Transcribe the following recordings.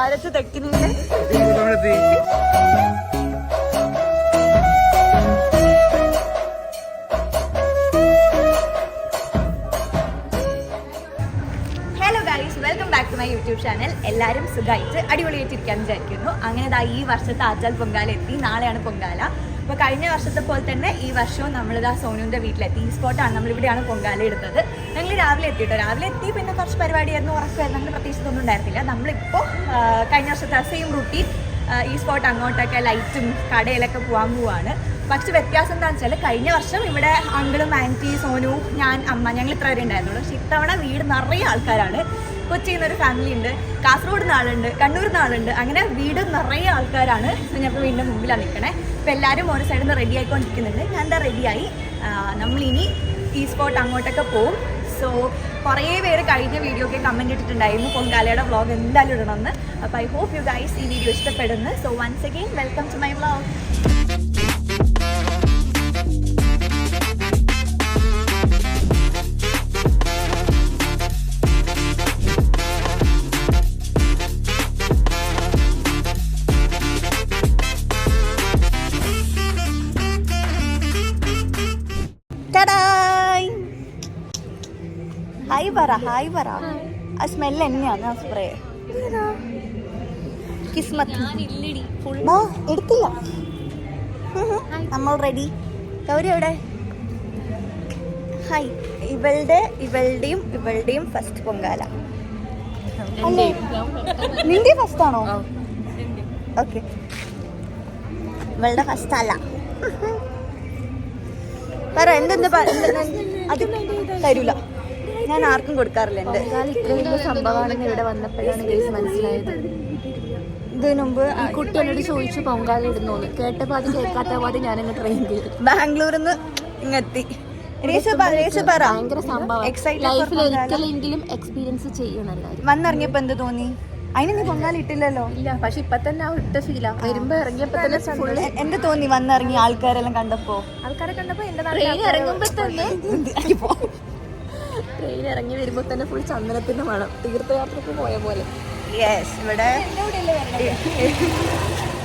ആരച്ച് തെക്കിനില്ലേ welcome back to my YouTube channel. എല്ലാവരും സുഖമായിട്ട് അടിപൊളിയായിട്ടിരിക്കാൻ വിചാരിക്കുന്നു. അങ്ങനെ ഈ വർഷത്തെ ആച്ചാൽ പൊങ്കാല എത്തി. നാളെയാണ് പൊങ്കാല. അപ്പോൾ കഴിഞ്ഞ വർഷത്തെ പോലെ തന്നെ ഈ വർഷവും നമ്മളിതാ സോനുവിൻ്റെ വീട്ടിലെത്തി. ഈ സ്പോട്ടാണ്, നമ്മളിവിടെയാണ് പൊങ്കാല എടുത്തത്. ഞങ്ങൾ രാവിലെ എത്തിയിട്ടോ. രാവിലെ എത്തി, പിന്നെ കുറച്ച് പരിപാടിയായിരുന്നു, ഉറക്കമായിരുന്നു, അങ്ങനെ പ്രത്യേകിച്ചൊന്നും ഉണ്ടായിരുന്നില്ല. നമ്മളിപ്പോൾ കഴിഞ്ഞ വർഷത്തെ സെയിം റൂട്ടീൻ ഈ സ്പോട്ട് അങ്ങോട്ടൊക്കെ ലൈറ്റും കടയിലൊക്കെ പോവാണ്. പക്ഷെ വ്യത്യാസം എന്താണെന്ന് വെച്ചാൽ കഴിഞ്ഞ വർഷം ഇവിടെ അങ്കിളും ആൻറ്റി, സോനു, ഞാൻ, അമ്മ, ഞങ്ങൾ ഇത്ര വരെ ഉണ്ടായിരുന്നുള്ളൂ. പക്ഷെ ഇത്തവണ വീട് നിറയെ ആൾക്കാരാണ്. കൊച്ചിയിൽ നിന്നൊരു ഫാമിലി ഉണ്ട്, കാസർഗോഡ് നിന്ന് ആളുണ്ട്, കണ്ണൂരിൽ നിന്ന് ആളുണ്ട്. അങ്ങനെ വീട് നിറയെ ആൾക്കാരാണ്. ഞങ്ങൾ വീടിൻ്റെ മുമ്പിലാണ് നിൽക്കണേ. അപ്പോൾ എല്ലാവരും ഓരോ സൈഡിൽ നിന്ന് റെഡി ആയിക്കൊണ്ടിരിക്കുന്നുണ്ട്. ഞാൻ എന്താ റെഡിയായി. നമ്മളിനി ഈ സ്പോട്ട് അങ്ങോട്ടൊക്കെ പോവും. സോ കുറേ പേര് കഴിഞ്ഞ വീഡിയോ ഒക്കെ കമൻറ്റ് ഇട്ടിട്ടുണ്ടായിരുന്നു പൊങ്കാലയുടെ വ്ളോഗ് എന്തായാലും ഇടണമെന്ന്. അപ്പോൾ ഐ ഹോപ്പ് യു ഗൈസ് ഈ വീഡിയോ ഇഷ്ടപ്പെടുന്നു. So once again welcome to my vlog. Hi പറ. ആ സ്മെല്ല് എന്നെയാണ് ആ സ്പ്രേ. കിസ്മത്ത് എടുത്തില്ല. നമ്മൾ റെഡി. ഗൗരി എവിടെ? ഹായ്. ഇവളുടെയും ഫസ്റ്റ് പൊങ്കാല. നിന്റെ ഫസ്റ്റ് ആണോ? ഓക്കെ, ഇവളുടെ ഫസ്റ്റ് അല്ല. പറ എന്തെന്ത് അത് തരൂല. ഞാൻ ആർക്കും കൊടുക്കാറില്ല. എന്റെ ഇത്രയും സംഭവമാണെന്ന് ഇവിടെ വന്നപ്പോഴാണ് ഗൈസ് മനസ്സിലായത്. ഇതിനു മുമ്പ് കുട്ടി എന്നോട് ചോദിച്ചു പൊങ്കാല ഇടുന്നോന്ന്. കേട്ടപ്പോൾ അത് കേൾക്കാത്ത പോലെ ഞാനങ്ങ് ട്രെയിൻ ചെയ്തു. ബാംഗ്ലൂരിൽ നിന്ന് ഇങ്ങെത്തി. ഭയങ്കര സംഭവം. ലൈഫിൽ ഒരിക്കലെങ്കിലും എക്സ്പീരിയൻസ് ചെയ്യണം എല്ലാവരും. വന്നിറങ്ങിയപ്പോ എന്ത് തോന്നി? അതിന് നീ പൊങ്കാല ഇട്ടില്ലല്ലോ. ഇല്ല, പക്ഷെ ഇപ്പൊ തന്നെ ആ ഇട്ട ഫീലാ. വരുമ്പോ ഇറങ്ങിയപ്പോ തന്നെ ഫുള്ള് എന്ത് തോന്നി വന്നിറങ്ങി ആൾക്കാരെല്ലാം കണ്ടപ്പോ? ആൾക്കാരെ കണ്ടപ്പോ എന്റെ ട്രെയിൻ ഇറങ്ങുമ്പോ തന്നെ ട്രെയിൻ ഇറങ്ങി വരുമ്പോ തന്നെ ഫുൾ ചന്ദനത്തിന്റെ മണം. തീർത്ഥയാത്രക്ക് പോയ പോലെ. യെസ്.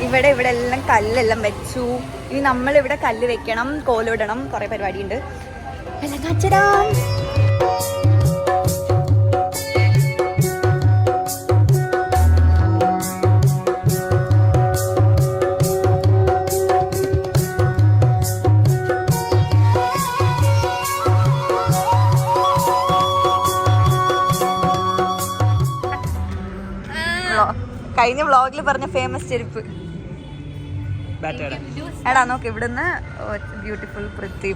ഇവിടെ എല്ലാം കല്ലെല്ലാം വെച്ചു. ഇനി നമ്മളിവിടെ കല്ല് വെക്കണം, കോലിടണം, കുറെ പരിപാടി ഉണ്ട്. എല്ലാം കാണിച്ചിടാം. കഴിഞ്ഞ വ്ളോഗിൽ പറഞ്ഞ ഫേമസ് ചെരുപ്പ്. എടാ നോക്ക്, ഇവിടുന്ന് beautiful Prithvi.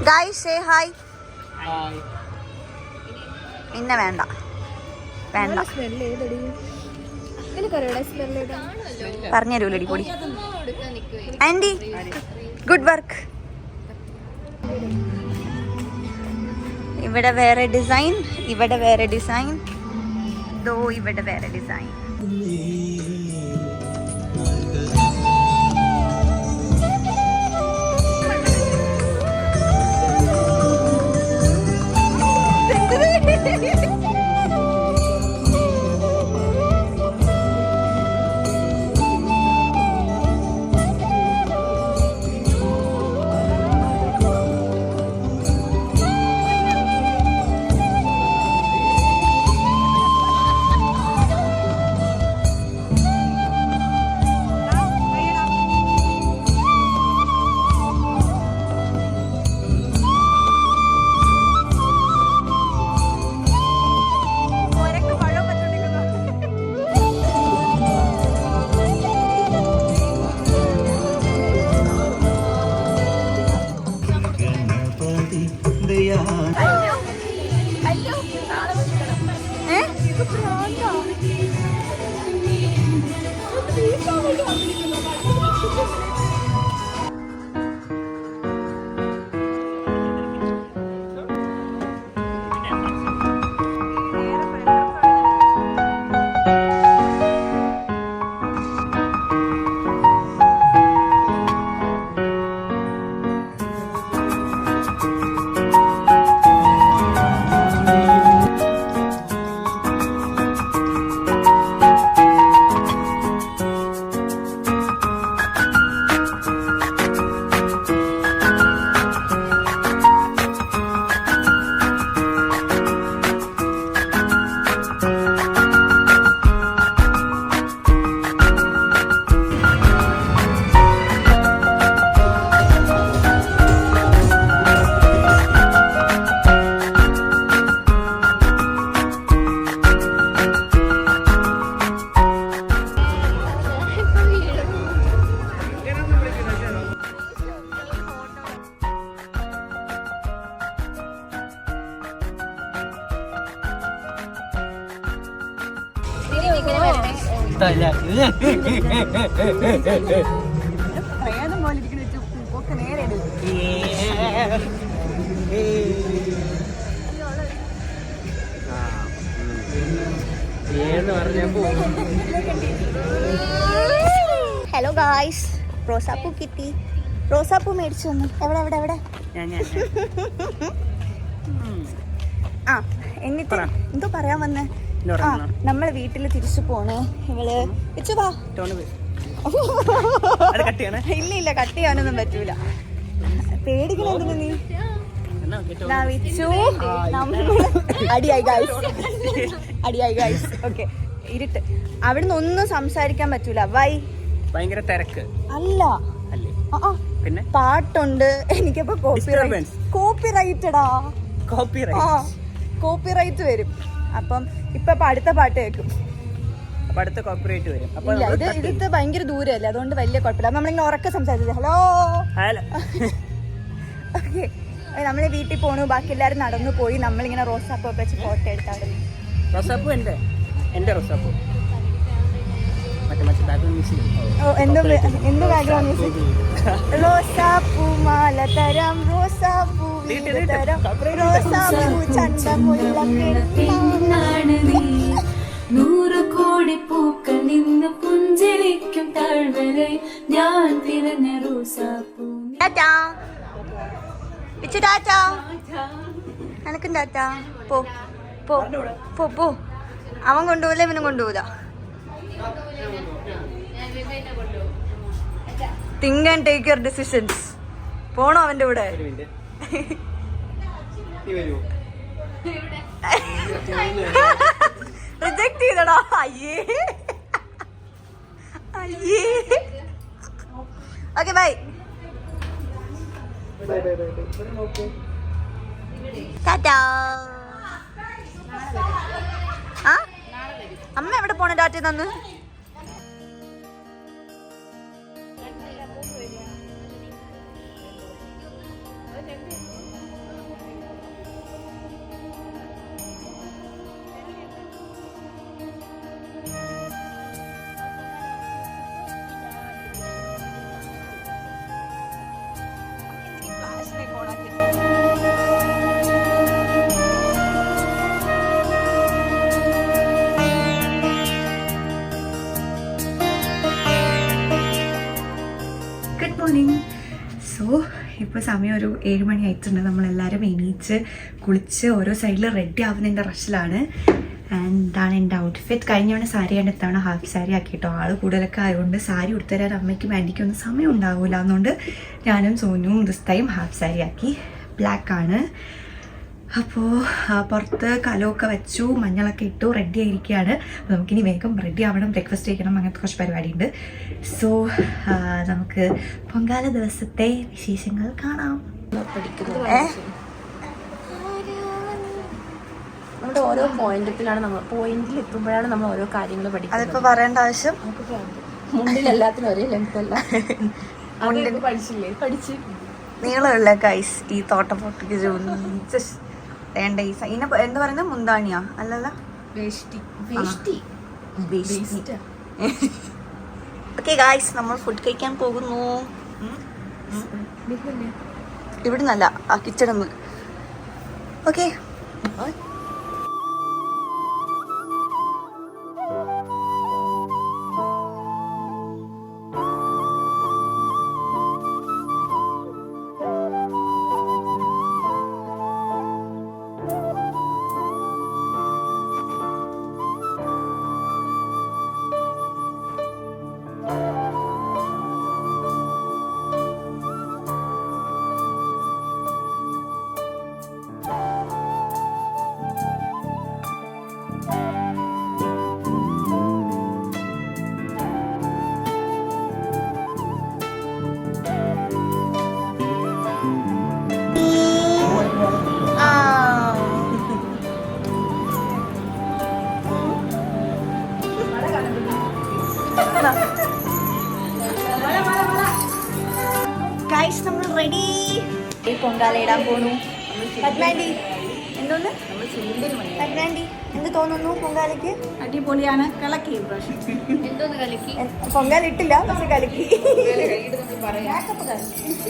Guys say hi. പിന്നെ വേണ്ട പറഞ്ഞുതരൂലടി പൊടി. Aunty good work. ഇവിടെ വേറെ ഡിസൈൻ, ഇവിടെ വേറെ ഡിസൈൻ, ഇവിടെ വേറെ ഡിസൈൻ. ഇഷ്ടമല്ല. പ്രയാണം പോലെ ഇരിക്കുന്ന ഒക്കെ നേരെ ഹലോ ഗായ്സ്, റോസാപ്പൂ കിട്ടി. റോസാപ്പൂ മേടിച്ചു വന്നു. എവിടെ എവിടെ എവിടെ? ആ എന്നിട്ട് എന്തോ പറയാൻ വന്നേ? ആ നമ്മളെ വീട്ടില് തിരിച്ചു പോണേ. ഇവള് വെച്ചു വാ. ഇല്ല ഇല്ല, കട്ട് ചെയ്യാനൊന്നും പറ്റൂല. പേടിക്കണെന്തിനു നീ? വിച്ചു അടിയായി ഗായ്സ്, അടിയായി ഗായ്സ്. ഓക്കെ, ഇരുട്ട്. അവിടുന്ന് ഒന്നും സംസാരിക്കാൻ പറ്റൂല. വൈ ഭയങ്കര തിരക്ക് അല്ല, പിന്നെ പാട്ടുണ്ട്. എനിക്കപ്പോ കോപ്പിറൈറ്റഡാ, കോപ്പിറൈറ്റ് വരും. അപ്പം ഇപ്പൊ അടുത്ത പാട്ട് കേൾക്കും. അടുത്ത കോപ്പറേറ്റ് വരും. ഇല്ല, ഇത് ഭയങ്കര ദൂരല്ലേ, അതുകൊണ്ട് വലിയ കുഴപ്പമില്ല. നമ്മളിങ്ങനെ ഉറക്കെ സംസാരിച്ചത് ഹലോ ഹലോ. ഓക്കെ, നമ്മള് വീട്ടിൽ പോണു. ബാക്കി എല്ലാരും നടന്നു പോയി. നമ്മളിങ്ങനെ റോസാപ്പൂ ഒക്കെ വെച്ച് ഫോട്ടോ എടുത്തായിരുന്നു. റോസാപ്പൂ എന്റെ റോസാപ്പൂ. എന്ത് ബാക്ക്ഗ്രൗണ്ട് മ്യൂസിക്? റോസാപ്പൂ മാല തരാം, റോസാപ്പൂ തരാം, റോസാപ്പൂ ചണ്ടമുള്ള നൂറ് കോടി പൂക്കൾ നിന്ന് പുഞ്ചിരിക്കും താഴ്വരെ ഞാൻ തിരഞ്ഞ റോസാപ്പൂ. എനക്കും ടാറ്റാ. പോ പോ പോ പോ. അവൻ കൊണ്ടുപോകില്ല, ഇവനും കൊണ്ടുപോകില്ല. Think and take your decisions. പോണോ അവന്റെ കൂടെ? റിജക്ട് ചെയ്തടാ. അയ്യേ അയ്യേ. Okay bye. ടാറ്റാ. ആ അമ്മ എവിടെ പോണ? ടാറ്റ തന്ന്. Good morning. സോ ഇപ്പോൾ സമയം ഒരു 7 മണി ആയിട്ടുണ്ട്. നമ്മളെല്ലാവരും എണീച്ച് കുളിച്ച് ഓരോ സൈഡിൽ റെഡി ആവുന്നതിൻ്റെ റഷിലാണ്. ആൻഡ് ഇതാണ് എൻ്റെ ഔട്ട്ഫിറ്റ്. കഴിഞ്ഞവണ സാരി കണ്ടെത്താണ് ഹാഫ് സാരി ആക്കിയിട്ടോ. ആൾ കൂടുതലൊക്കെ ആയതുകൊണ്ട് സാരി ഉടുത്തരാൻ അമ്മയ്ക്കും ആൻറ്റിക്കൊന്നും സമയം ഉണ്ടാവില്ല. അതുകൊണ്ട് ഞാനും സോനും ദിസ് ടൈം ഹാഫ് സാരി ആക്കി. ബ്ലാക്കാണ്. അപ്പോൾ പുറത്ത് കലമൊക്കെ വെച്ചു, മഞ്ഞളൊക്കെ ഇട്ടു, റെഡി ആയിരിക്കുകയാണ്. അപ്പോൾ നമുക്കിനി വേഗം റെഡി ആവണം, ബ്രേക്ക്ഫാസ്റ്റ് കഴിക്കണം, അങ്ങനത്തെ കുറച്ച് പരിപാടിയുണ്ട്. സോ നമുക്ക് പൊങ്കാല ദിവസത്തെ വിശേഷങ്ങൾ കാണാം. നമ്മുടെ ഓരോ പോയിന്റിൽ എത്തുമ്പോഴാണ് നമ്മൾ ഓരോ കാര്യങ്ങൾ പഠിക്കുന്നത്. അതിപ്പോൾ പറയേണ്ട ആവശ്യം മുണ്ടിൽ എല്ലാത്തിനും ഒരേ ലെങ്ത് അല്ല. പഠിച്ച് നീളമുള്ള ഗൈസ് ഈ തോട്ടപ്പൊട്ടിക്ക് വേണ്ട. ഈ ഇതിനെ എന്താ പറയുന്നത്? മുന്താണിയാ? അല്ലല്ല, ഓക്കെ ഗൈസ്, നമ്മൾ ഫുഡ് കഴിക്കാൻ പോകുന്നു. ഇവിടുന്നല്ല, ആ കിച്ചണിൽ നിന്ന്. ഓക്കെ. ഗൈസ് നമ്മൾ റെഡി. പൊങ്കാല ഇടാൻ പോണു. പത്മാൻഡി എന്തോന്ന് സംക്രാന്തി എന്ത് തോന്നുന്നു പൊങ്കാലയ്ക്ക്? അടിപൊളിയാണ്. കളക്കി പ്രാവശ്യം എന്തോന്ന് കലക്കി? പൊങ്കാല ഇട്ടില്ല പക്ഷെ കലക്കി.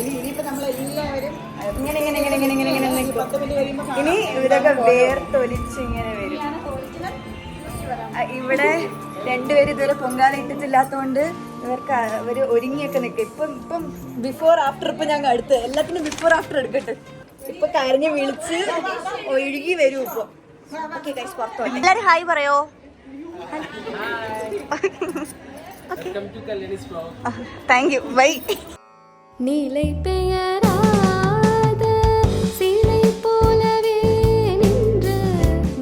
ഇനിയിപ്പോ നമ്മളെല്ലാവരും ഇങ്ങനെ ഇങ്ങനെ ഇങ്ങനെ ഇങ്ങനെ ഇങ്ങനെ ഇങ്ങനെ നിൽക്കും. 10 മിനിറ്റ് കഴിയുമ്പോൾ ഇനി ഇവരൊക്കെ വേർത്തൊലിച്ച് ഇങ്ങനെ വരും. ഇവിടെ രണ്ടുപേരും ഇതുവരെ പൊങ്കാല ഇട്ടിട്ടില്ലാത്തതുകൊണ്ട് ഇവർക്ക് അവര് ഒരുങ്ങിയൊക്കെ നിൽക്കും. ഇപ്പം ബിഫോർ ആഫ്റ്റർ ഇപ്പൊ ഞങ്ങൾ അടുത്ത് എല്ലാത്തിനും ബിഫോർ ആഫ്റ്റർ എടുക്കട്ടെ. ഇപ്പൊ കരഞ്ഞ് വിളിച്ച് ഒഴുകി വരും ഇപ്പൊ. എല്ലാരും ഹായ് പറയോ? Thank you bye. நீலை பெயராத சிலை போலவே நின்ற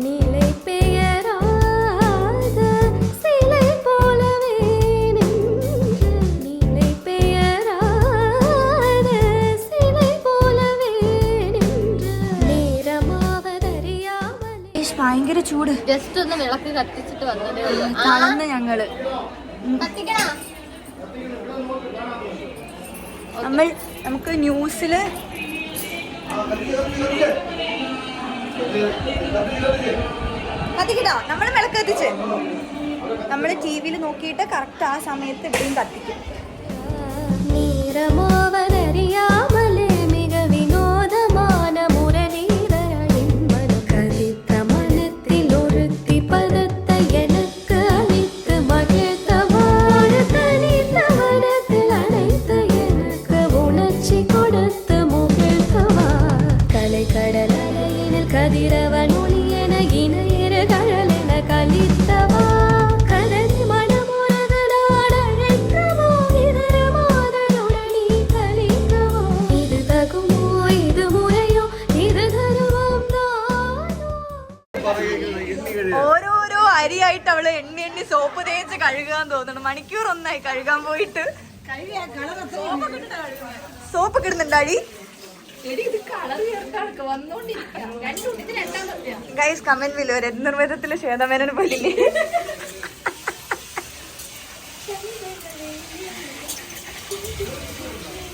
நீலை பெயராத சிலை போலவே நின்ற நீலை பெயராத சிலை போலவே நின்ற நேரமாவதறியாமலே. ഭയങ്കര ചൂട്. ജസ്റ്റ് ഒന്ന് വിളക്ക് കത്തിച്ചിട്ട് വന്നതേ ഉള്ളൂ. തളർന്ന് ഞങ്ങള്. നമുക്ക് ന്യൂസില് കത്തിക്കട്ടോ. നമ്മള് വിളക്ക് കത്തിച്ച് നമ്മള് TV-യിൽ നോക്കിയിട്ട് കറക്റ്റ് ആ സമയത്ത് ഇവിടെയും കത്തിക്കും. நேரமாவதறியாமலே மிக வினோதமான முரளீரரின் மனம் கதித்த மனத்தில் ஒருத்தி பதத்தை எனக்கு அளித்து மகிழ்த்தவாறு தனித்த மனத்தில் அழைத்து எனக்கு உணர்ச்சி கொடுத்து முகிழ்த்தவா கலை கடல் அலையினில் கதிரவன் ஒளி என இணையிரு கழல் என கலித்தவா கதறி மனமுறது நாடழைக்கவோ இதர மாதலுடன் நீ கலிக்கவோ இது தகுமோ இது முறையோ இது தருவம் தானோ. ഓരോരോ അരിയായിട്ട് അവള് എണ്ണി എണ്ണി സോപ്പ് തേച്ച് കഴുകാൻ തോന്നുന്നു. മണിക്കൂർ ഒന്നായി കഴുകാൻ പോയിട്ട്. സോപ്പ് കിടുന്നുണ്ടാടി. ഗൈസ് കമന്റ് ബിലോ നിർവേദത്തില് ശ്വേതമേനോന് പോലില്ലേ?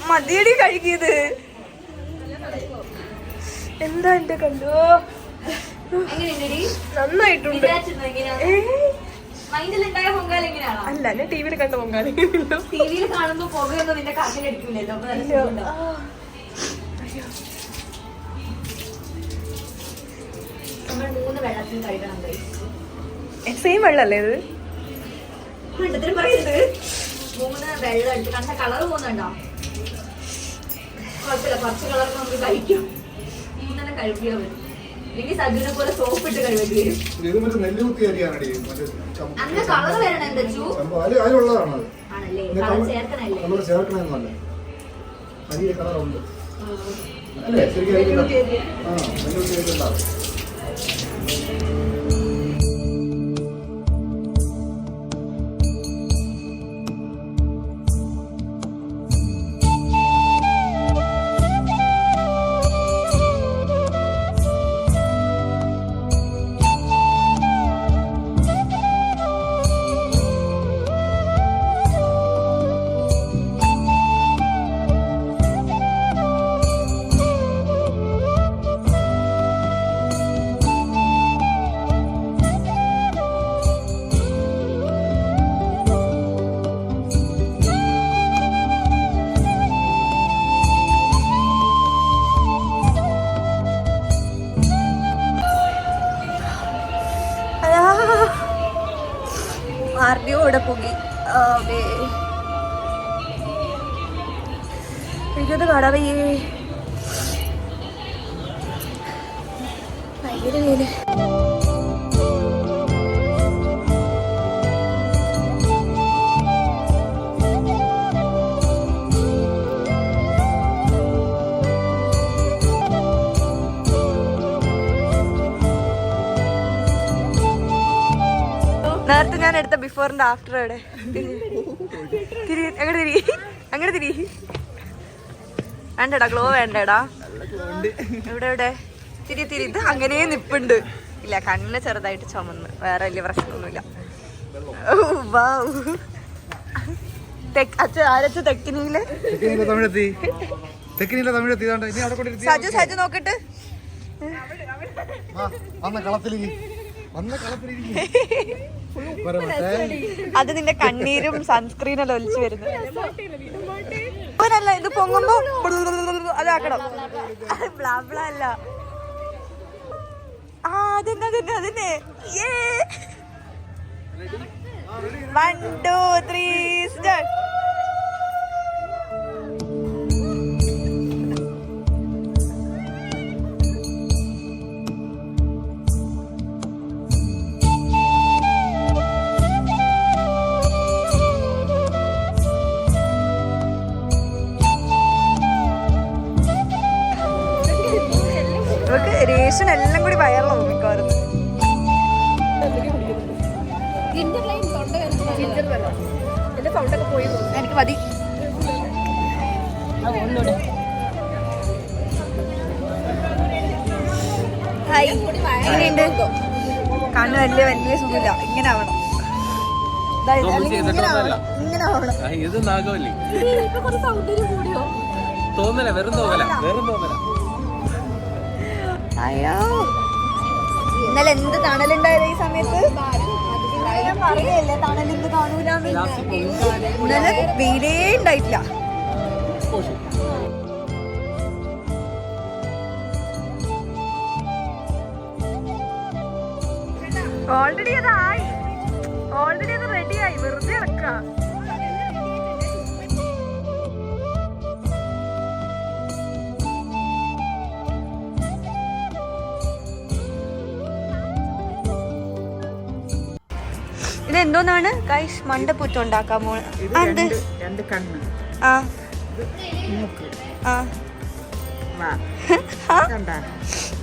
മതിയടി കഴുകിയത്. എന്താ എന്റെ കണ്ടോ? നന്നായിട്ടുണ്ട്. അല്ല ഞാൻ TV-യിൽ കണ്ട പൊങ്കാല. ടിവിയിൽ കാണുമ്പോ പുകയൊന്നും നിന്റെ കാക്കിലടിക്കൂലല്ലോ. അപ്പൊ നല്ല സുഖമുണ്ടാവും. നമ്മൾ 3 വെള്ളത്തിൽ കഴിക്കണം. സെയിം വെള്ളല്ലേ ഇത്? കണ്ടത്തിന് പറയുന്നത് 3 വെള്ളം എടുത്ത് കണ്ട കളർ പോകുന്നുണ്ടോ? കുഴപ്പമില്ല, കുറച്ച് കളർ നമുക്ക് കഴിക്കും. 3 കഴിപ്പിക്കാൻ പറ്റും. ഇല്ലെങ്കിൽ സജുവിനെ പോലെ സോപ്പ് ഇട്ട് കഴിവേണ്ടി വരും. അങ്ങനെ കളർ വരണം എന്താ ചൂ? ആണല്ലേ, കളർ ചേർക്കണല്ലേ? ചേർക്കണമെന്നല്ല അരിയ കളറുണ്ട് അല്ലേ? ആർഡിയോടെ പോയി. എനിക്കത് കടവയ്യേ ഭയങ്കര വേല്. നേരത്തെ ഞാൻ എടുത്ത ബിഫോറിന്റെ ആഫ്റ്റർ എവിടെ? അങ്ങനെ തിരി വേണ്ടടാ, ഗ്ലോ വേണ്ടടാ. എവിടെ എവിടെ തിരി ഇത് അങ്ങനെ നിപ്പുണ്ട്. ഇല്ല, കണ്ണ് ചെറുതായിട്ട് ചുമന്ന്, വേറെ വലിയ പ്രശ്നമൊന്നുമില്ല. സജു നോക്കട്ട്. വന്ന കളത്തിലിരിക്കും അത് നിന്റെ കണ്ണീരും സൺസ്ക്രീനെല്ലാം ഒലിച്ചു വരുന്നു. അവനല്ല ഇത് പൊങ്ങുമ്പോ അതാക്കണം. ബ്ലാബ്ല അല്ല. ആ അതന്നെ അതന്നെ അതന്നെ. 1 2 3 സ്റ്റാർട്ട്. റേഷൻ എല്ലാം കൂടി വയറിലാവും മിക്കവാറും. എനിക്ക് മതി. ഹായ്, എങ്ങനെയുണ്ട്? കണ്ണ് വലിയ സുഖമില്ല. ഇങ്ങനെ ആവണം, ഇങ്ങനെ ആവണം. ഇത് നാഗവല്ലി തോന്നല, വെറും തോന്നല. അയ്യോ, ഇന്നലെ എന്ത് തണലുണ്ടായിരുന്നു ഈ സമയത്ത്. ഞാൻ പറയല്ലേ തണലിന്ന് കാണൂലെന്ന്. ഇന്നലെ വെയിലേ ഉണ്ടായിട്ടില്ല. ഓൾറെഡി അത് റെഡിയായി, വെറുതെ ഇറക്കാം. ഇതെന്തോന്നാണ് ഗൈസ്? മണ്ടപ്പുറ്റം ഉണ്ടാക്കാൻ പോണ. രണ്ട് കണ്ണ്, ആ മൂക്ക്, ആ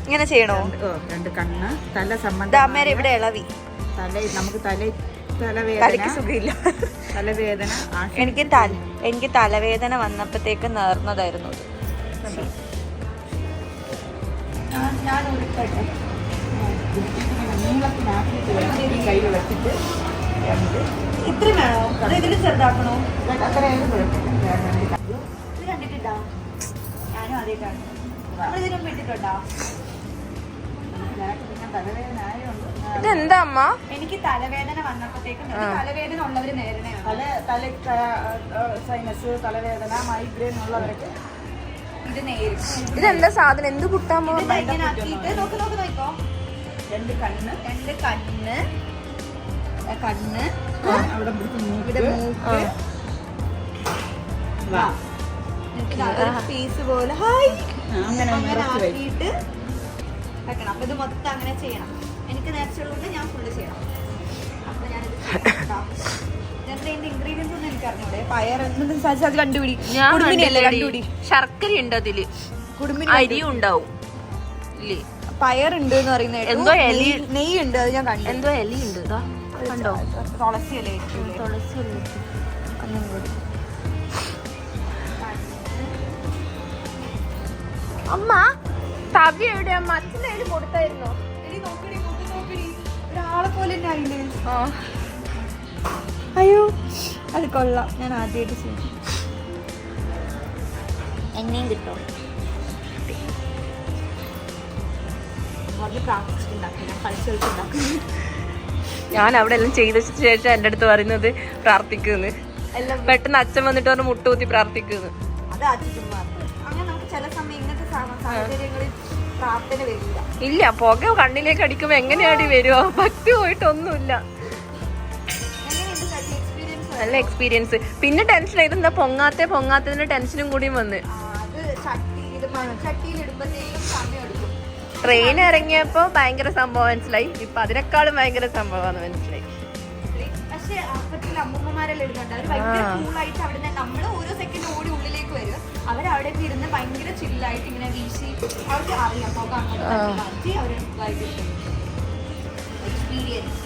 ഇങ്ങനെ ചെയ്യണോ? രണ്ട് കണ്ണ്, തല അമ്മേരെ ഇവിടെ ഇളവി. നമുക്ക് തലയ്ക്ക് സുഖമില്ല. തലവേദന. എനിക്ക് തലവേദന വന്നപ്പോഴത്തേക്ക് നേർന്നതായിരുന്നു അത്. ഞാൻ കയ്യിൽ വെച്ചിട്ട് ഇത്രയും വേണോ? അത് ഇതിൽ ചെറുതാക്കണോ? അത്രയും ഇത് കണ്ടിട്ടുണ്ടോ? ഞാനും ആദ്യമായിട്ടാണ്. നമ്മളിതിന് മുമ്പ് ഇട്ടിട്ടുണ്ടോ? തലവേദന ആയതുകൊണ്ട് ഇതെന്താ അമ്മ? എനിക്ക് തലവേദന വന്നപ്പോഴത്തേക്കും തലവേദന ഉള്ളവര് നേരണയാണ്. സൈനസ്, തലവേദന, മൈഗ്രെയിൻ ഉള്ളവരൊക്കെ ഇത് നേരും. ഇതെന്താ സാധനം? എന്ത് കുട്ടാൻ നോക്കിയിട്ട് നോക്കോ. രണ്ട് കണ്ണ്, കണ്ണ് അവിടെ ഇവിടെ മൂക്ക്, പീസ് പോലെ അങ്ങനെ ആക്കിയിട്ട് വെക്കണം. അപ്പൊ ഇത് മൊത്തം അങ്ങനെ ചെയ്യണം. എനിക്ക് നേർച്ചുള്ളത് ഞാൻ ഫുള്ള് ചെയ്യണം. അപ്പൊ ഞാനിത് ഇൻഗ്രീഡിയൻസ് ഒന്നും എനിക്ക് അറിഞ്ഞൂടെ. പയർ കണ്ടുപിടി. ശർക്കര ഉണ്ട് അതില്, അരിയും ഉണ്ടാവും ഇല്ലേ? പയറുണ്ട് എന്ന് പറയുന്നത്. എന്തോ നെയ്യ് ഉണ്ട്, അത് ഞാൻ കണ്ടു. എന്തോ എലിയുണ്ട്, കണ്ടോ? തുളസി അല്ലേ? തുളസി അല്ലേ? ഒന്നും കൂടി. അമ്മ തവി എവിടെ? അമ്മ അച്ഛൻ്റെ കയ്യിൽ കൊടുത്തായിരുന്നോ? ഒരാളെ പോലെ തന്നെ ആയില്ലേ? അയ്യോ അത് കൊള്ളാം. ഞാൻ ആദ്യമായിട്ട് ചെയ്യും. എന്നെയും കിട്ടോ? ഞാൻ അവിടെ എല്ലാം ചെയ്ത ശേഷം എൻ്റെ അടുത്ത് പറയുന്നത് പ്രാർത്ഥിക്കുന്നു. പെട്ടെന്ന് അച്ഛൻ വന്നിട്ട് പറഞ്ഞ് മുട്ടുകുത്തി പ്രാർത്ഥിക്കുന്നു. അത് അങ്ങനെ നമുക്ക് ചില സമയം ഇങ്ങനത്തെ സാഹചര്യങ്ങളിൽ പ്രാർത്ഥന വരില്ല. ഇല്ല, പുക കണ്ണിലേക്ക് അടിക്കുമ്പോ എങ്ങനെയാടി വരുമോ? ഭക്തി പോയിട്ടൊന്നുമില്ല. നല്ല എക്സ്പീരിയൻസ്. പിന്നെ ടെൻഷൻ ഇതെന്താ പൊങ്ങാത്തതിന്റെ ടെൻഷനും കൂടിയും വന്ന്. ട്രെയിൻ ഇറങ്ങിയപ്പോ ഭയങ്കര സംഭവം മനസ്സിലായി. ഇപ്പൊ അതിനേക്കാളും ഭയങ്കര സംഭവമാണ് മനസ്സിലായി. പക്ഷെ അപ്പത്തിൽ അമ്മൂമ്മമാരെല്ലാം ഇടുന്നുണ്ട്. അവർ ഭയങ്കര കൂളായിട്ട് അവിടെ നമ്മൾ ഓരോ സെക്കൻഡ് ഓടി ഉള്ളിലേക്ക് വരും. അവരവിടെ ഇരുന്ന് ഭയങ്കര ചില്ലായിട്ട് ഇങ്ങനെ വീശി. അവർക്ക് അറിയാം പോകാൻ മാറ്റി അവർ എക്സ്പീരിയൻസ്.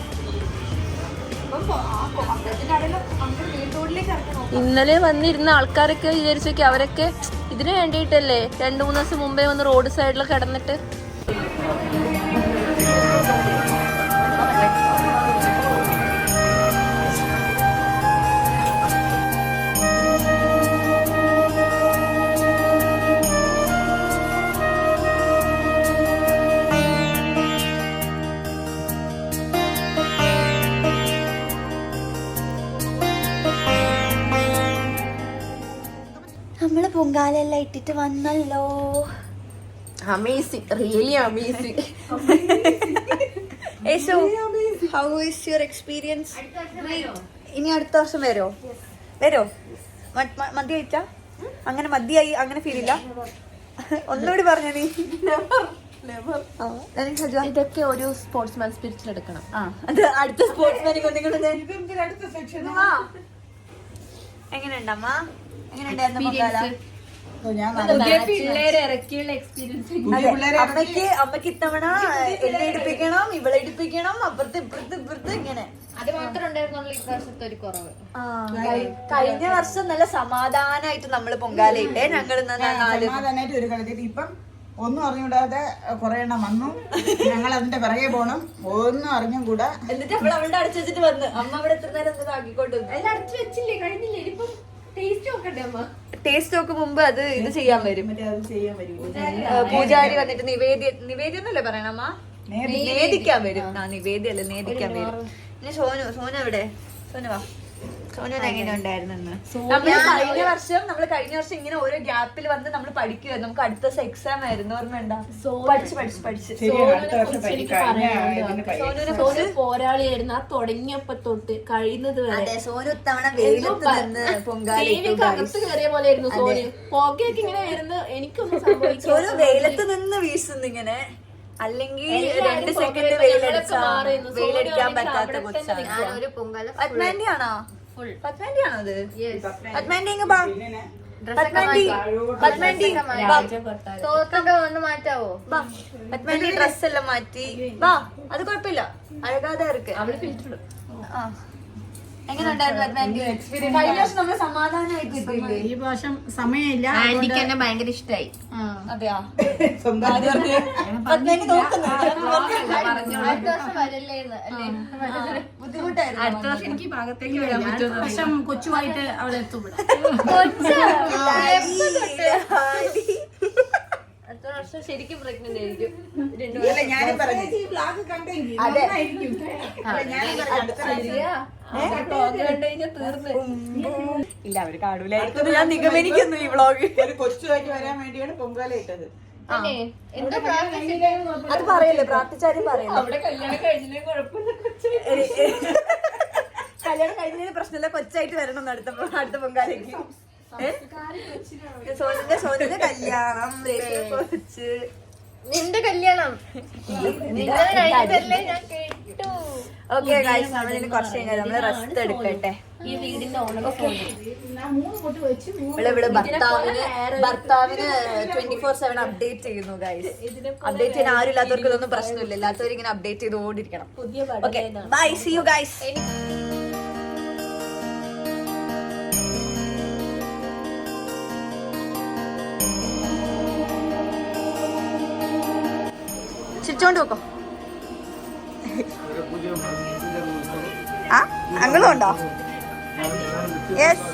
ഇന്നലെ വന്നിരുന്ന ആൾക്കാരൊക്കെ വിചാരിച്ചോക്കെ അവരൊക്കെ ഇതിനു വേണ്ടിയിട്ടല്ലേ 2-3 ദിവസം മുമ്പേ വന്ന് റോഡ് സൈഡിലൊക്കെ കിടന്നിട്ട്. പൊങ്കാലെല്ലാം ഇട്ടിട്ട് വന്നല്ലോ. Amazing, really amazing. How is your experience? ഇനി അടുത്ത വർഷം വരോ? മദ്യ കഴിച്ചാ അങ്ങനെ മദ്യായി അങ്ങനെ ഫീൽ ഇല്ല? ഒന്നുകൂടി പറഞ്ഞ നീ. ഇതൊക്കെ ഒരു സ്പോർട്സ്മാൻ സ്പിരിറ്റിൽ എടുക്കണം. അത് അടുത്ത സ്പോർട്സ്മാനെ കൊണ്ടിങ്ങനെ അടുത്ത സെക്ഷൻ എങ്ങനെയുണ്ടമ്മ? എങ്ങനെയുണ്ടായിരുന്നു പൊങ്കാല? ഞാൻ പിള്ളേരെ ഇറക്കിയുള്ള എക്സ്പീരിയൻസ്. അമ്മക്ക് ഇത്തവണ എന്നെ എടുപ്പിക്കണം, ഇവളെ എടുപ്പിക്കണം, അപ്പുറത്ത് ഇപ്പുറത്ത് ഇങ്ങനെ. അത് മാത്രം ഉണ്ടായിരുന്നുള്ളൂ ഇപ്രാവശ്യത്തെ ഒരു കുറവ്. കഴിഞ്ഞ വർഷം നല്ല സമാധാനായിട്ട് നമ്മള് പൊങ്കാലയിട്ടേ. ഞങ്ങൾ സമാധാനായിട്ട് ഒരു കളിച്ചിട്ട് ഇപ്പം ഒന്നും അറിഞ്ഞുകൂടാതെ കുറെ എണ്ണം വന്നു. ഞങ്ങൾ അതിന്റെ പിറകെ പോണം. ഒന്നും അറിഞ്ഞും കൂടാ. എന്നിട്ട് അവൾ അവളുടെ അടച്ചു വെച്ചിട്ട് വന്ന് അമ്മ അവിടെ എത്ര നേരം ആക്കിക്കൊണ്ട് എല്ലാം അടച്ചു വെച്ചില്ലേ, കഴിഞ്ഞില്ലേ? ഇനിയിപ്പം ടേസ്റ്റ് നോക്കണ്ടേ അമ്മ? ടേസ്റ്റ് ഒക്കെ മുമ്പ് അത് ഇത് ചെയ്യാൻ വരും. അത് ചെയ്യാൻ വരും. പൂജാരി വന്നിട്ട് നിവേദ്യം എന്നല്ലേ പറയണമ്മ? നേദിക്കാൻ വരും. നിവേദ്യല്ല, നേദിക്കാൻ വരും. പിന്നെ സോനു എവിടെ? സോനു വാ. സോനുവിന് എങ്ങനെ ഉണ്ടായിരുന്നു? നമ്മള് കഴിഞ്ഞ വർഷം ഇങ്ങനെ ഓരോ ഗ്യാപ്പിൽ വന്ന് നമ്മൾ പഠിക്കുമായിരുന്നു. നമുക്ക് അടുത്ത ദിവസം എക്സാം ആയിരുന്നു, ഓർമ്മയുണ്ടോ? പഠിച്ച് സോനു പോരാളിയായിരുന്നു ആ തുടങ്ങിയപ്പോ തൊട്ട് കഴിയുന്നത് വരെ. അതെ, സോനു തവണ വെയിലത്ത് നിന്ന് അകത്ത് കയറിയ പോലെയായിരുന്നു സോനു. പോക്കെയൊക്കെ ഇങ്ങനെ വരുന്നു, എനിക്കൊന്നും സംഭവിച്ചു. സോനു വെയിലത്ത് നിന്ന് വീശുന്നു ഇങ്ങനെ. അല്ലെങ്കിൽ 2 സെക്കൻഡ് വെയിലടിക്കാൻ പറ്റാത്ത കൊച്ചാണ്. പത്മാൻഡി ആണോ? പത്മാൻഡി ആണോ അത്? പത്മാൻഡി ഇങ്ങ് ബാ. പത്മാൻഡി ഒന്ന് മാറ്റാവോ? പത്മാൻഡി ഡ്രസ് എല്ലാം മാറ്റി വാ. അത് കുഴപ്പമില്ല, അഴകാതെ ഇருக்கு. എങ്ങനെ ഉണ്ടായിരുന്നു പത്മാൻഡി? കഴിഞ്ഞ വർഷം നമ്മള് സമാധാനമായിട്ട് ഈ വർഷം സമയമില്ല. ആന്റിക്ക് എന്നെ ഭയങ്കര ഇഷ്ടായി. അതെയാ? അടുത്ത വർഷം വരല്ലേന്ന് അല്ലേ? ബുദ്ധിമുട്ടായിരുന്നു. അടുത്ത വർഷം എനിക്ക് ഭാഗത്തേക്ക് വരാൻ പറ്റും. വർഷം കൊച്ചുമായിട്ട് അവിടെ എത്തും. അടുത്ത വർഷം ശരിക്കും പ്രഗ്നന്റ് ആയിരിക്കും. ഞാനും പറഞ്ഞു ഇല്ല, അവര് കാണൂലായിരിക്കും. ഞാൻ നിഗമനിക്കുന്നു ഈ വ്ളോഗ്. ഒരു കൊച്ചുമായിട്ട് വരാൻ വേണ്ടിയാണ് പൊങ്കാല ഇട്ടത്. അത് പറയല്ലേ, പ്രാർത്ഥിച്ചാലും പറയല്ലേ. അവിടെ കല്യാണം കഴിഞ്ഞില്ലേ കുഴപ്പമില്ല. കല്യാണം കഴിഞ്ഞതിന് പ്രശ്നമില്ല, കൊച്ചായിട്ട് വരണം അടുത്ത പൊങ്കാലയ്ക്ക്. സോനിന്റെ കല്യാണം, കൊച്ച്. നിന്റെ കല്യാണം കഴിഞ്ഞതല്ലേ ഞാൻ കേട്ടു. ഓക്കെ ഗൈസ്, നമ്മളിനി കുറച്ച് കഴിഞ്ഞാൽ നമ്മള് റെസ്റ്റ് എടുക്കട്ടെ. ഈ വീടിന്റെ ഓണർ ഇവിടെ ഭർത്താവിന് 24/7 അപ്ഡേറ്റ് ചെയ്യുന്നു ഗൈസ്. അപ്ഡേറ്റ് ചെയ്യാൻ ആരും ഇല്ലാത്തവർക്ക് ഇതൊന്നും പ്രശ്നമില്ല. എല്ലാത്തവരും ഇങ്ങനെ അപ്ഡേറ്റ് ചെയ്തുകൊണ്ടിരിക്കണം. Okay, bye, see you guys. ചിരിച്ചോണ്ട് വെക്കോ. അങ്ങളും ഉണ്ടോ? യെസ്,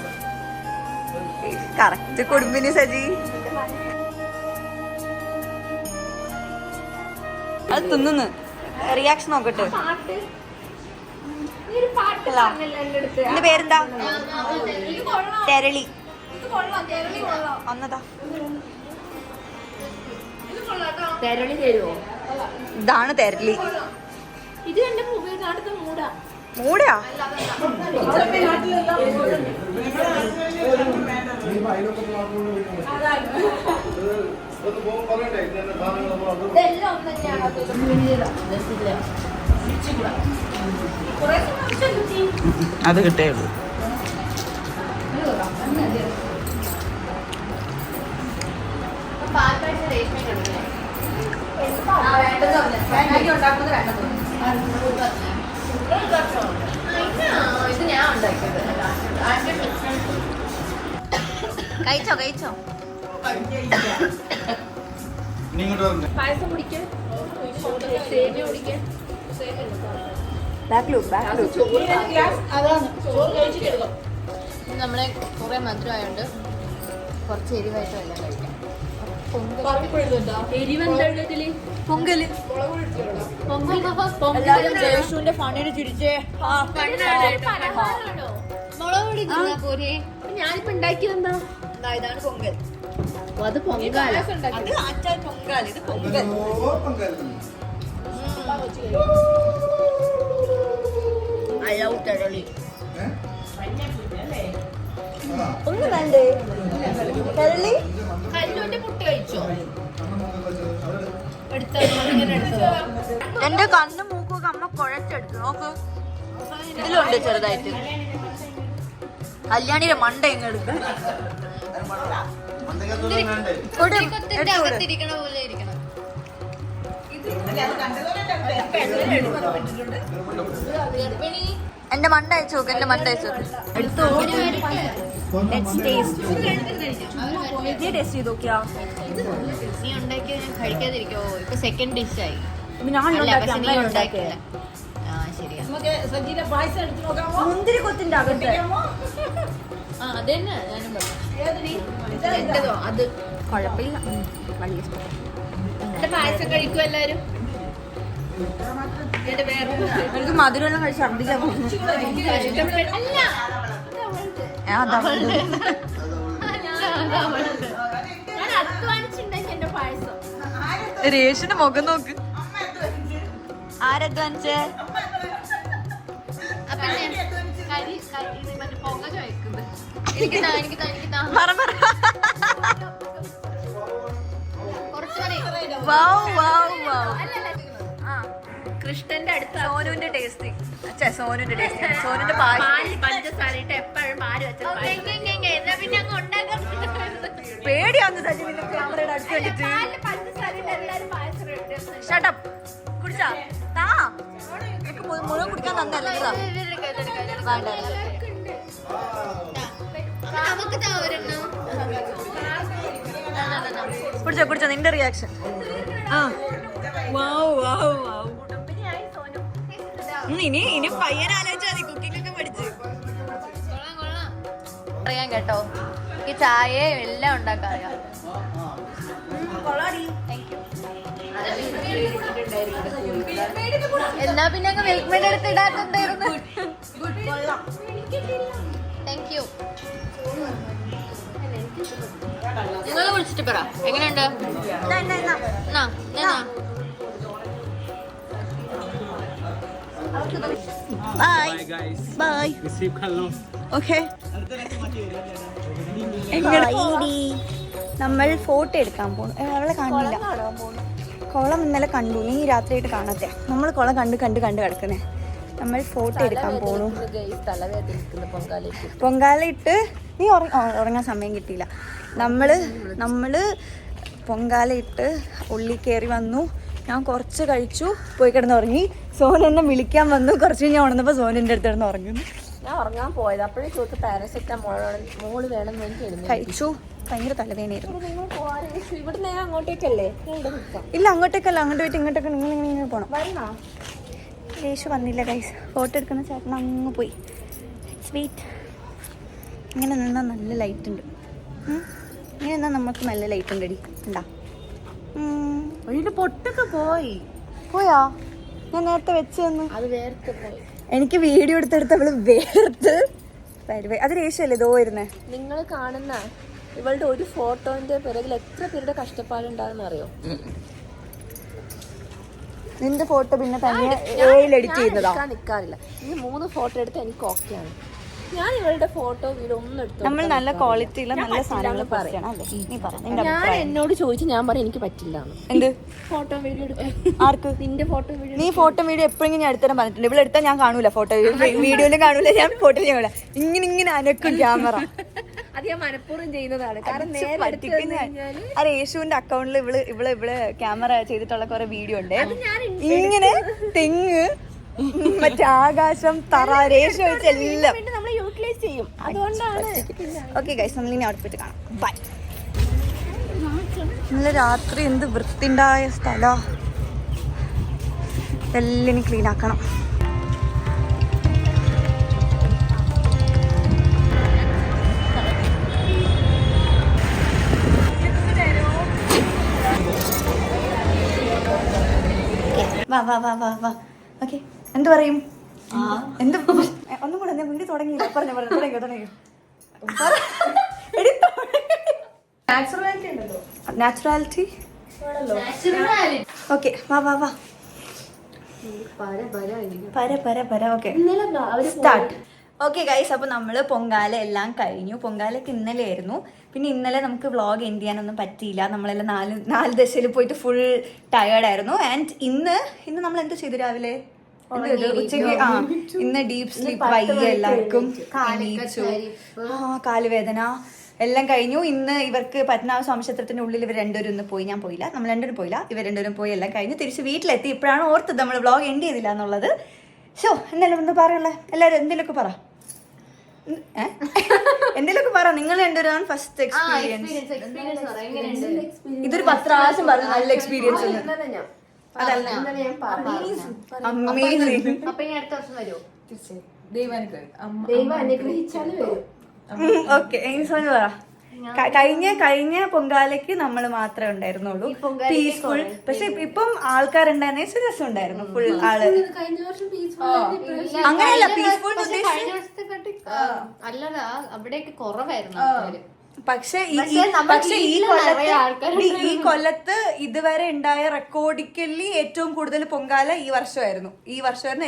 കറക്റ്റ് കുടുംബിനി സജി. അത് തിന്നുന്നു. റിയാക്ഷൻ നോക്കട്ടെ. എന്റെ പേരെന്താ? തെരളി. ഒന്നതാ തെരളി തരുവോ? ഇതാണ് തെരളി. ഇത് എന്റെ അടുത്ത മൂടാ. മൂടയാ? ഇതെല്ലാം ഒന്ന് തന്നെയാണോ? അത് കിട്ടേ ഉള്ളൂ. പാൽപ്പായസം രേഷ്മ കൊടുക്കണേ. ഇത് ഞാൻ ഉണ്ടാക്കിയത്. കഴിച്ചോ പായസം കുടിക്കാൻ, സേമിയ കുടിക്കാൻ. നമ്മളെ കുറെ മധുരമായോണ്ട് കുറച്ച് എരിവായിട്ട് എല്ലാം കഴിക്കാം. ജയഷുവിന്റെ ഫണിന് ചിരിച്ചേ. മുളക് പൊടി തിന്നാ പോരെ? ഞാനിപ്പോ ഉണ്ടാക്കിയതെന്താ? ഇതാണ് പൊങ്കൽ. അത് പൊങ്കാല. അത് ആച്ചാൽ പൊങ്കാൽ, ഇത് പൊങ്കൽ. ഒന്ന് വേണ്ടേ കള്ളി? എന്റെ കണ്ണും മൂക്കൊക്കെ അമ്മ കുഴച്ചെടുത്തു നോക്ക്. ഇതിലുണ്ട് ചെറുതായിട്ട്. കല്യാണിയുടെ മണ്ട എങ്ങ എടുക്കും. എന്റെ മണ്ട അയച്ചു നോക്ക്, എന്റെ മണ്ട അയച്ചു നോക്ക്. എടുത്തു ടേസ്റ്റ് ചെയ്ത് നോക്കിയാ. നീ ഉണ്ടാക്കിയ ഞാൻ കഴിക്കാതിരിക്കോ? ഇപ്പൊ സെക്കൻഡ് ഡിഷായി. ഞാൻ ഉണ്ടാക്കിയില്ല. ആ ശരിയാ. മുന്തിരി കൊത്തിന്റെ അകത്ത് ആ അതന്നെ ഞാനും പറഞ്ഞു. അത് കുഴപ്പമില്ല. പായസം കഴിക്കും എല്ലാരും. എനിക്ക് മധുരമെല്ലാം കഴിച്ച് ഛർദ്ദിക്കാൻ പോകുന്നു. രേഷിന്റെ മുഖം നോക്ക്. ആരധ്വാനിച്ചേ? കൃഷ്ണന്റെ അടുത്ത് സോനുവിന്റെ ടേസ്റ്റ്. സോനുവിന്റെ ടേസ്റ്റ്, സോനുവിന്റെ പഞ്ചസാര ഇട്ട് എപ്പോഴും പാല് വെച്ച പിന്നെ അങ്ങ് ഉണ്ടാക്കാൻ പേടിയാന്ന് സജിന്റെ ക്യാമറയുടെ അടുത്ത് വെച്ചിട്ട്. ഷട്ടപ്പ്. കുടിച്ചാ താ. എനിക്ക് മുഴുവൻ കുടിക്കാൻ തന്നല്ല. കുടിച്ചോ കുടിച്ചോ, നിന്റെ റിയാക്ഷൻ. ഇനി പയ്യനെ ആലോചിച്ചാൽ മതി. കുക്കിംഗ് ഒക്കെ പഠിച്ച് അറിയാം കേട്ടോ. എനിക്ക് ചായ എല്ലാം ഉണ്ടാക്കാൻ അറിയാം. എന്നാ പിന്നെ അങ്ങ് മിൽക്ക് മെയ്ഡ് എടുത്ത് ഇടാത്തുണ്ടായിരുന്നു. Thank you. നിങ്ങൾ വിളിച്ചിട്ട് പറ എങ്ങനെയുണ്ട്. ബൈ. ഓക്കെ, നമ്മൾ ഫോട്ടോ എടുക്കാൻ പോണു. അവളെ കാണില്ല. കുളം ഇന്നലെ കണ്ടു, നീ രാത്രിയായിട്ട് കാണത്തെ. നമ്മൾ കുളം കണ്ട് കണ്ട് കണ്ട് കിടക്കുന്നേ. നമ്മൾ ഫോട്ടോ എടുക്കാൻ പോണു. പൊങ്കാല ഇട്ട് നീ ഉറങ്ങാൻ സമയം കിട്ടിയില്ല. നമ്മള് പൊങ്കാല ഇട്ട് ഉള്ളി കയറി വന്നു. ഞാൻ കുറച്ച് കഴിച്ചു, പോയി കിടന്നുറങ്ങി. സോൻ എന്നെ വിളിക്കാൻ വന്നു. കുറച്ച് ഞാൻ ഉണർന്നപ്പോൾ സോനിൻ്റെ അടുത്ത് കിടന്ന് ഉറങ്ങുന്നു. ഞാൻ ഉറങ്ങാൻ പോയത് അപ്പോഴേ ചോദിച്ചു പാരസെറ്റമോള് വേണം എനിക്ക് കഴിച്ചു. ഭയങ്കര തലവേദനയായിരുന്നു. ഇവിടെ നേരെ അങ്ങോട്ടേക്കല്ലേ? ഇല്ല, അങ്ങോട്ടേക്കല്ല, അങ്ങോട്ട് പോയിട്ട് ഇങ്ങോട്ടൊക്കെ ഇങ്ങനെ പോകണം. യേശു വന്നില്ല ഗൈസ്. ഫോട്ടോ എടുക്കുന്ന ചേട്ടൻ അങ്ങ് പോയി. സ്വീറ്റ്. ഇങ്ങനെ നിന്നാൽ നല്ല ലൈറ്റ് ഉണ്ട്. ഇങ്ങനെ നിന്നാൽ നമുക്ക് നല്ല ലൈറ്റ് ഉണ്ട്. ഉണ്ടാ പൊട്ടൊക്കെ പോയാ? ഞാൻ നേരത്തെ വെച്ച് തന്നു. അത് വേർത്ത് പോയി. എനിക്ക് വീഡിയോ എടുത്തെടുത്ത് അവള് വേർത്ത് വരുവേ. അത് രേഷല്ലേ ഇതോ വരുന്നേ. നിങ്ങൾ കാണുന്ന ഇവളുടെ ഒരു ഫോട്ടോന്റെ പിറകിൽ എത്ര പേരുടെ കഷ്ടപ്പാടുണ്ടാകുന്ന അറിയോ? നിന്റെ ഫോട്ടോ പിന്നെ തന്നെ എഡിറ്റ് ചെയ്യുന്നതാ. നിൽക്കാറില്ല. ഈ 3 ഫോട്ടോ എടുത്ത് എനിക്ക് ഓക്കെയാണ്. ഞാൻ ഇവളുടെ ഫോട്ടോ വീഡിയോ ഒന്നും എടുത്തു. നമ്മൾ നല്ല ക്വാളിറ്റിയിലുള്ള നല്ല സാധനങ്ങൾ പറയാം. ഞാൻ എന്നോട് ചോദിച്ചു, ഞാൻ പറയും എനിക്ക് പറ്റില്ല. എന്ത് ഫോട്ടോ വീഡിയോ എടുക്കാൻ? ആർക്ക്? നിന്റെ ഫോട്ടോ വീഡിയോ. നീ ഫോട്ടോ വീഡിയോ എപ്പോഴെങ്കിലും ഞാൻ എടുത്തരാൻ പറഞ്ഞിട്ടുണ്ട്. ഇവിടെ എടുത്താൽ ഞാൻ കാണൂല. ഫോട്ടോ വീഡിയോയിലും കാണൂല, ഞാൻ ഫോട്ടോയിലും കാണൂല. ഇങ്ങനെ അനക്കും ക്യാമറ. അത് ഞാൻ മനഃപൂർവ്വം ചെയ്യുന്നതാണ്. കാരണം ആ യേശുവിന്റെ അക്കൗണ്ടിൽ ഇവള് ക്യാമറ ചെയ്തിട്ടുള്ള കുറെ വീഡിയോ ഉണ്ട്. ഇങ്ങനെ തെങ്ങ്, മറ്റേ ആകാശം, തറ, രേഷ വെച്ചെല്ലാം നമ്മൾ യൂട്ടിലൈസ് ചെയ്യും. അതുകൊണ്ടാണ്. ഓക്കെ ഗൈസ്, നമ്മൾ ഇനി അവിടെ പോയിട്ട് കാണാം. ബൈ. ഇന്നലെ രാത്രി എന്ത് വൃത്തിണ്ടായ സ്ഥലം. എല്ലാം ഇനി ക്ലീൻ ആക്കണം. വാ വാ വാ വാ വാ. ഓക്കെ, എന്ത് പറയും? എന്ത് ഒന്നും കൂടെ ഞാൻ വീട് തുടങ്ങിയില്ല. പറഞ്ഞോ തുടങ്ങിയോ. നാച്ചുറാലിറ്റി ഓക്കെ വാ വാ വാ പര ഓക്കെ സ്റ്റാർട്ട്. ഓക്കെ ഗൈസ്, അപ്പോൾ നമ്മൾ പൊങ്കാല എല്ലാം കഴിഞ്ഞു. പൊങ്കാലൊക്കെ ഇന്നലെ ആയിരുന്നു. പിന്നെ ഇന്നലെ നമുക്ക് വ്ളോഗ് എൻഡ് ചെയ്യാനൊന്നും പറ്റിയില്ല. നമ്മളെല്ലാം നാല് ദശയിൽ പോയിട്ട് ഫുൾ ടയേർഡായിരുന്നു. ആൻഡ് ഇന്ന് നമ്മൾ എന്ത് ചെയ്തു രാവിലെ? ഉച്ചയ്ക്ക് ഇന്ന് ഡീപ് സ്ലീപ്പ് വയ്യ എല്ലാവർക്കും. കാലുവേദന എല്ലാം കഴിഞ്ഞു. ഇന്ന് ഇവർക്ക് പത്മനാഭ സ്വാമി ക്ഷേത്രത്തിന്റെ ഉള്ളിൽ ഇവർ രണ്ടുപേരും ഇന്ന് പോയി. ഞാൻ പോയില്ല, നമ്മൾ രണ്ടുപേരും പോയില്ല. ഇവർ രണ്ടുപേരും പോയി എല്ലാം കഴിഞ്ഞ് തിരിച്ച് വീട്ടിലെത്തി. ഇപ്പോഴാണ് ഓർത്തത് നമ്മൾ വ്ളോഗ് എൻഡ് ചെയ്തില്ല എന്നുള്ളത്. ഷോ എന്തായാലും ഒന്ന് പറയല്ല എല്ലാവരും എന്തെങ്കിലുമൊക്കെ പറ. എന്തെങ്കിലുമൊക്കെ പറ. നിങ്ങൾ രണ്ടുപേരാണ് ഫസ്റ്റ് എക്സ്പീരിയൻസ്. ഇതൊരു 10 പ്രാവശ്യം പറഞ്ഞു നല്ല എക്സ്പീരിയൻസ്. ഓക്കെ കഴിഞ്ഞ പൊങ്കാലയ്ക്ക് നമ്മൾ മാത്രമേ ഉണ്ടായിരുന്നുള്ളൂ പീസ്ഫുൾ. പക്ഷെ ഇപ്പം ആൾക്കാരുണ്ടായിരുന്ന രസം ഉണ്ടായിരുന്നു. ഫുൾ ആള് അങ്ങനെയല്ല പീസ്ഫുൾ അല്ലടാ അവിടെയൊക്കെ കുറവായിരുന്നു. പക്ഷെ ഈ കൊല്ലത്ത് ഇതുവരെ ഉണ്ടായ റെക്കോർഡിക്കലി ഏറ്റവും കൂടുതൽ പൊങ്കാല ഈ വർഷമായിരുന്നു.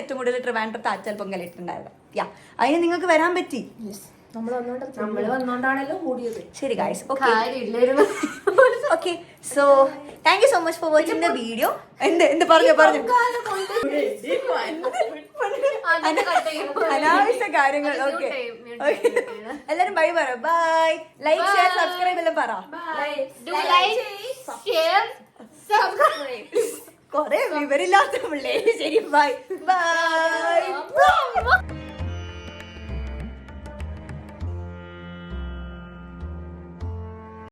ഏറ്റവും കൂടുതൽ ട്രിവാൻഡ്രത്ത് ആച്ചാൽ പൊങ്കാല ഇട്ടുണ്ടായത്. യാ, അതിന് നിങ്ങൾക്ക് വരാൻ പറ്റി. ശരി guys, okay okay. So thank you so much for watching the video. എന്ത് പറഞ്ഞു അനാവശ്യ കാര്യങ്ങൾ. ഓക്കെ എല്ലാരും ബൈ പറ. ബൈ, ലൈക്ക്, ഷെയർ, സബ്സ്ക്രൈബ് എല്ലാം പറ. കൊറേ വിവരില്ലാത്ത പിള്ളേ. ശരി, ബൈ ബൈ.